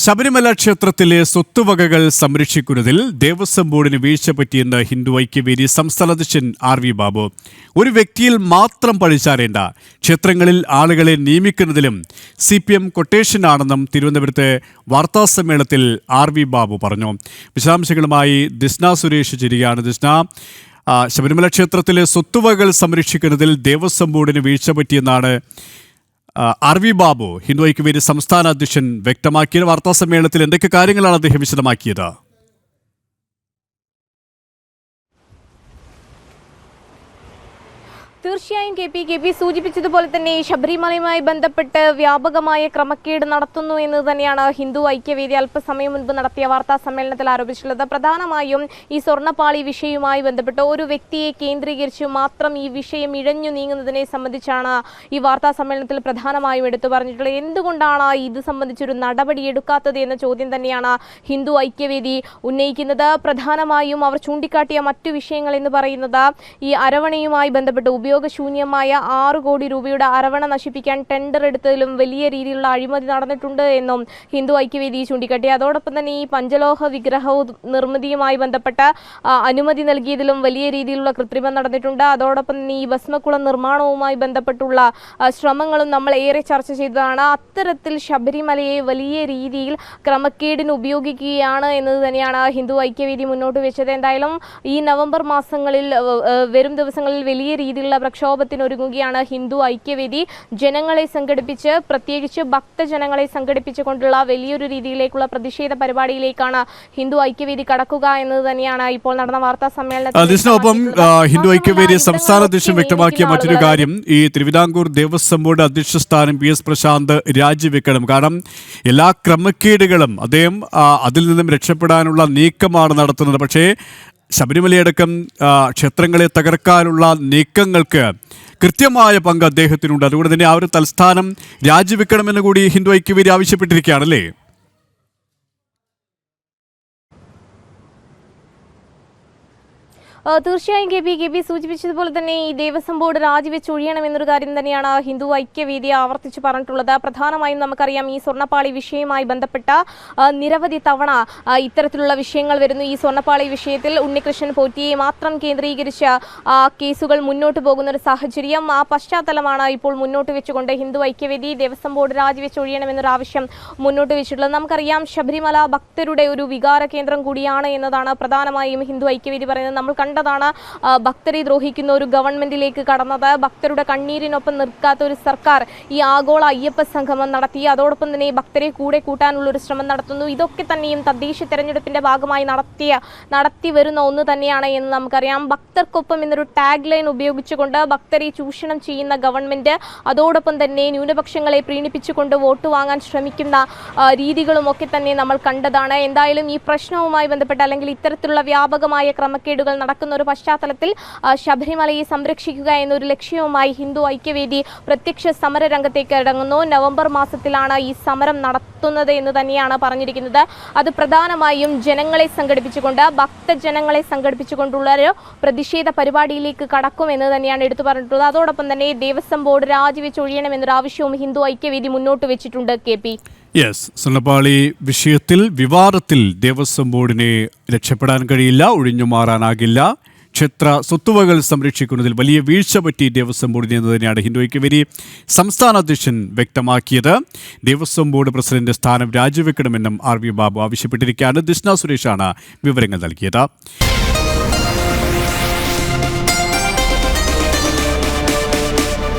ശബരിമല ക്ഷേത്രത്തിലെ സ്വത്തുവകകൾ സംരക്ഷിക്കുന്നതിൽ ദേവസ്വം ബോർഡിന് വീഴ്ച പറ്റിയെന്ന് ഹിന്ദു ഐക്യവേദി സംസ്ഥാന അധ്യക്ഷൻ RV ബാബു. ഒരു വ്യക്തിയിൽ മാത്രം പഴിചാരേണ്ട, ക്ഷേത്രങ്ങളിൽ ആളുകളെ നിയമിക്കുന്നതിലും CPM കൊട്ടേഷനാണെന്നും തിരുവനന്തപുരത്തെ വാർത്താസമ്മേളനത്തിൽ RV ബാബു പറഞ്ഞു. വിശദാംശങ്ങളുമായി ദിസ്ന സുരേഷ് ചേരുകയാണ്. ദിസ്ന, ശബരിമല ക്ഷേത്രത്തിലെ സ്വത്തുവകകൾ സംരക്ഷിക്കുന്നതിൽ ദേവസ്വം ബോർഡിന് വീഴ്ച പറ്റിയെന്നാണ് RV ബാബു, ഹിന്ദു ഐക്യവേദി സംസ്ഥാന അധ്യക്ഷൻ, വ്യക്തമാക്കിയ വാർത്താസമ്മേളനത്തിൽ എന്തൊക്കെ കാര്യങ്ങളാണ് അദ്ദേഹം വിശദമാക്കിയത്? തീർച്ചയായും കെ പി സൂചിപ്പിച്ചതുപോലെ തന്നെ ശബരിമലയുമായി ബന്ധപ്പെട്ട് വ്യാപകമായ ക്രമക്കേട് നടത്തുന്നു എന്ന് തന്നെയാണ് ഹിന്ദു ഐക്യവേദി അല്പസമയം മുൻപ് നടത്തിയ വാർത്താ സമ്മേളനത്തിൽ ആരോപിച്ചിട്ടുള്ളത്. പ്രധാനമായും ഈ സ്വർണ്ണപ്പാളി വിഷയവുമായി ബന്ധപ്പെട്ട് ഒരു വ്യക്തിയെ കേന്ദ്രീകരിച്ച് മാത്രം ഈ വിഷയം ഇഴഞ്ഞു നീങ്ങുന്നതിനെ സംബന്ധിച്ചാണ് ഈ വാർത്താ സമ്മേളനത്തിൽ പ്രധാനമായും എടുത്തു പറഞ്ഞിട്ടുള്ളത്. എന്തുകൊണ്ടാണ് ഇത് സംബന്ധിച്ചൊരു നടപടി എടുക്കാത്തത് എന്ന ചോദ്യം തന്നെയാണ് ഹിന്ദു ഐക്യവേദി ഉന്നയിക്കുന്നത്. പ്രധാനമായും അവർ ചൂണ്ടിക്കാട്ടിയ മറ്റു വിഷയങ്ങൾ എന്ന് പറയുന്നത് ഈ അരവണയുമായി ബന്ധപ്പെട്ട് ഉപയോഗശൂന്യമായ 6 കോടി രൂപയുടെ അരവണ നശിപ്പിക്കാൻ ടെൻഡർ എടുത്തതിലും വലിയ രീതിയിലുള്ള അഴിമതി നടന്നിട്ടുണ്ട് എന്നും ഹിന്ദു ഐക്യവേദി ചൂണ്ടിക്കാട്ടി. അതോടൊപ്പം തന്നെ ഈ പഞ്ചലോഹ വിഗ്രഹവും നിർമ്മിതിയുമായി ബന്ധപ്പെട്ട അനുമതി നൽകിയതിലും വലിയ രീതിയിലുള്ള കൃത്രിമം നടന്നിട്ടുണ്ട്. അതോടൊപ്പം തന്നെ ഈ ഭസ്മക്കുളം നിർമ്മാണവുമായി ബന്ധപ്പെട്ടുള്ള ശ്രമങ്ങളും നമ്മൾ ഏറെ ചർച്ച ചെയ്തതാണ്. അത്തരത്തിൽ ശബരിമലയെ വലിയ രീതിയിൽ ക്രമക്കേടിന് ഉപയോഗിക്കുകയാണ് എന്നത് തന്നെയാണ് ഹിന്ദു ഐക്യവേദി മുന്നോട്ട് വെച്ചത്. എന്തായാലും ഈ നവംബർ മാസങ്ങളിൽ വരും ദിവസങ്ങളിൽ വലിയ രീതിയിലുള്ള പ്രക്ഷോഭത്തിനൊരുങ്ങുകയാണ് ഹിന്ദു ഐക്യവേദി. ജനങ്ങളെ സംഘടിപ്പിച്ച്, പ്രത്യേകിച്ച് ഭക്തജനങ്ങളെ സംഘടിപ്പിച്ചുകൊണ്ടുള്ള വലിയൊരു രീതിയിലേക്കുള്ള പ്രതിഷേധ പരിപാടിയിലേക്കാണ് ഹിന്ദു ഐക്യവേദി കടക്കുക എന്നത് തന്നെയാണ് ഇപ്പോൾ നടന്ന വാർത്താ സമ്മേളനത്തിൽ. ഒപ്പം ഹിന്ദു ഐക്യവേദി സംസ്ഥാന അധ്യക്ഷൻ വ്യക്തമാക്കിയ മറ്റൊരു കാര്യം, ഈ തിരുവിതാംകൂർ ദേവസ്വം ബോർഡ് അധ്യക്ഷ സ്ഥാനം PS പ്രശാന്ത് രാജിവെക്കണം. കാരണം എല്ലാ ക്രമക്കേടുകളും അദ്ദേഹം അതിൽ നിന്നും രക്ഷപ്പെടാനുള്ള നീക്കമാണ് നടത്തുന്നത്. പക്ഷേ ശബരിമലയടക്കം ക്ഷേത്രങ്ങളെ തകർക്കാനുള്ള നീക്കങ്ങൾക്ക് കൃത്യമായ പങ്ക് അദ്ദേഹത്തിനുണ്ട്. അതുകൊണ്ട് തന്നെ ആ ഒരു തൽസ്ഥാനം രാജിവെക്കണമെന്ന് കൂടി ഹിന്ദു ഐക്യവേദി ആവശ്യപ്പെട്ടിരിക്കുകയാണല്ലേ? തീർച്ചയായും കെ പി സൂചിപ്പിച്ചതുപോലെ തന്നെ ഈ ദേവസ്വം ബോർഡ് രാജിവെച്ച് ഒഴിയണമെന്നൊരു കാര്യം തന്നെയാണ് ഹിന്ദു ഐക്യവേദി ആവർത്തിച്ച് പറഞ്ഞിട്ടുള്ളത്. പ്രധാനമായും നമുക്കറിയാം ഈ സ്വർണ്ണപ്പാളി വിഷയവുമായി ബന്ധപ്പെട്ട നിരവധി തവണ ഇത്തരത്തിലുള്ള വിഷയങ്ങൾ വരുന്നു. ഈ സ്വർണ്ണപ്പാളി വിഷയത്തിൽ ഉണ്ണികൃഷ്ണൻ പോറ്റിയെ മാത്രം കേന്ദ്രീകരിച്ച കേസുകൾ മുന്നോട്ട് പോകുന്ന ഒരു സാഹചര്യം, ആ പശ്ചാത്തലമാണ് ഇപ്പോൾ മുന്നോട്ട് വെച്ചുകൊണ്ട് ഹിന്ദു ഐക്യവേദി ദേവസ്വം ബോർഡ് രാജിവെച്ച് ഒഴിയണമെന്നൊരു ആവശ്യം മുന്നോട്ട് വെച്ചിട്ടുള്ളത്. നമുക്കറിയാം ശബരിമല ഭക്തരുടെ ഒരു വികാര കേന്ദ്രം കൂടിയാണ് എന്നതാണ് പ്രധാനമായും ഹിന്ദു ഐക്യവേദി പറയുന്നത്. നമ്മൾ കണ്ടതാണ് ഭക്തരെ ദ്രോഹിക്കുന്ന ഒരു ഗവൺമെന്റിലേക്ക് കടന്നത്. ഭക്തരുടെ കണ്ണീരിനൊപ്പം നിൽക്കാത്ത ഒരു സർക്കാർ ഈ ആഗോള അയ്യപ്പ സംഗമം നടത്തി, അതോടൊപ്പം തന്നെ ഭക്തരെ കൂടെ കൂട്ടാനുള്ള ഒരു ശ്രമം നടത്തുന്നു. ഇതൊക്കെ തന്നെയും തദ്ദേശ തെരഞ്ഞെടുപ്പിന്റെ ഭാഗമായി നടത്തി വരുന്ന ഒന്ന് തന്നെയാണ് എന്ന് നമുക്കറിയാം. ഭക്തർക്കൊപ്പം എന്നൊരു ടാഗ് ലൈൻ ഉപയോഗിച്ചുകൊണ്ട് ഭക്തരെ ചൂഷണം ചെയ്യുന്ന ഗവൺമെന്റ്, അതോടൊപ്പം തന്നെ ന്യൂനപക്ഷങ്ങളെ പ്രീണിപ്പിച്ചുകൊണ്ട് വോട്ട് വാങ്ങാൻ ശ്രമിക്കുന്ന രീതികളും ഒക്കെ തന്നെ നമ്മൾ കണ്ടതാണ്. എന്തായാലും ഈ പ്രശ്നവുമായി ബന്ധപ്പെട്ട് അല്ലെങ്കിൽ ഇത്തരത്തിലുള്ള വ്യാപകമായ ക്രമക്കേടുകൾ നടക്കുന്ന ഒരു പശ്ചാത്തലത്തിൽ ശബരിമലയെ സംരക്ഷിക്കുക എന്നൊരു ലക്ഷ്യവുമായി ഹിന്ദു ഐക്യവേദി പ്രത്യക്ഷ സമര രംഗത്തേക്ക് ഇറങ്ങുന്നു. നവംബർ മാസത്തിലാണ് ഈ സമരം നടത്തുന്നത് എന്ന് തന്നെയാണ് പറഞ്ഞിരിക്കുന്നത്. അത് പ്രധാനമായും ജനങ്ങളെ സംഘടിപ്പിച്ചുകൊണ്ട്, ഭക്തജനങ്ങളെ സംഘടിപ്പിച്ചുകൊണ്ടുള്ള ഒരു പ്രതിഷേധ പരിപാടിയിലേക്ക് കടക്കുമെന്ന് തന്നെയാണ് എടുത്തു പറഞ്ഞിട്ടുള്ളത്. അതോടൊപ്പം തന്നെ ദേവസ്വം ബോർഡ് രാജിവെച്ച് ഒഴിയണമെന്നൊരു ആവശ്യവും ഹിന്ദു ഐക്യവേദി മുന്നോട്ട് വെച്ചിട്ടുണ്ട്. KP സ്വർണ്ണപ്പാളി വിഷയത്തിൽ, വിവാദത്തിൽ ദേവസ്വം ബോർഡിനെ രക്ഷപ്പെടാൻ കഴിയില്ല, ഒഴിഞ്ഞു മാറാനാകില്ല. ക്ഷേത്ര സ്വത്തുവകൾ സംരക്ഷിക്കുന്നതിൽ വലിയ വീഴ്ച പറ്റി ദേവസ്വം ബോർഡിന് എന്ന് തന്നെയാണ് ഹിന്ദു ഐക്യവേദി സംസ്ഥാന അധ്യക്ഷൻ വ്യക്തമാക്കിയത്. ദേവസ്വം ബോർഡ് പ്രസിഡന്റ് സ്ഥാനം രാജിവെക്കണമെന്നും RV ബാബു ആവശ്യപ്പെട്ടിരിക്കുകയാണ്. ദിസ്ന സുരേഷാണ് വിവരങ്ങൾ നൽകിയത്.